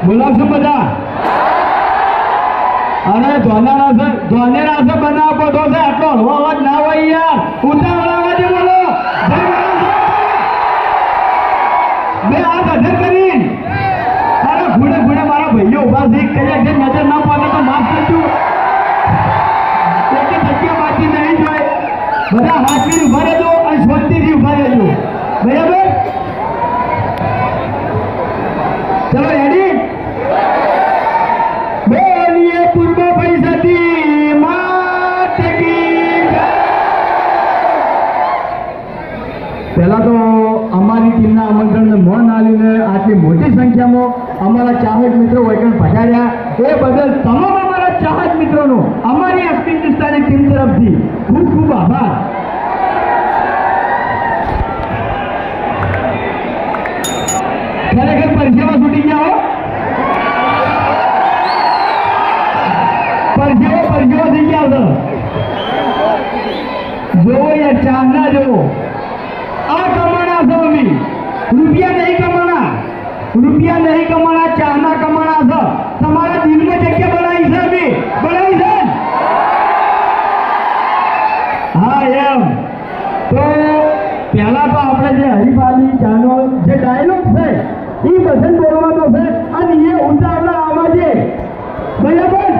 બોલાવશો બધા? અરે ધોનેરા છે બનાવ પડતો છે, આટલો હળવો અવાજ ના હોય યાર, ઉતાવળ અવાજે બોલો. બે હાથ અધર કરી તારા ઘોડે ઘોડે મારા ભાઈઓ ઉભા છે, કયા કે નજર ના પાડે તો માફ કરજો. એક જગ્યા બાકી નહીં જોઈ, બધા હાથથી ઉભા રહેજો અને શાંતિથી ઉભા રહેજો, બરાબર? ચલો રેડી? બોલીએ પૂર્વ પરિષદી માત કી જય. પહેલા તો અમારી ટીમના આમંત્રણને મોન આલીને આટલી મોટી સંખ્યામાં અમારા ચાહક મિત્રો વૈકણ પધાર્યા એ બદલ તમામ અમારા ચાહક મિત્રોનો અમારી એસપી હિન્દુસ્તાની ટીમ તરફથી ખૂબ ખૂબ આભાર. ખરેખર પરસેવા છૂટી ગયા હો, પરસેવો થઈ ગયા છે. જોવો યાર, ચાંદના જોવો, આ કમાણા છો અમે, રૂપિયા નહીં કમાણા, ચાના કમાણા છે. તમારા દિલમાં જગ્યા બનાવી છે, અમે બનાવી છે. હા એમ તો પહેલા તો આપણે જે હરિભાલી ચાનો જે ડાયલોગ છે એ વચન બોલવાનો છે અને એ ઉતાવળા અવાજે, બરાબર?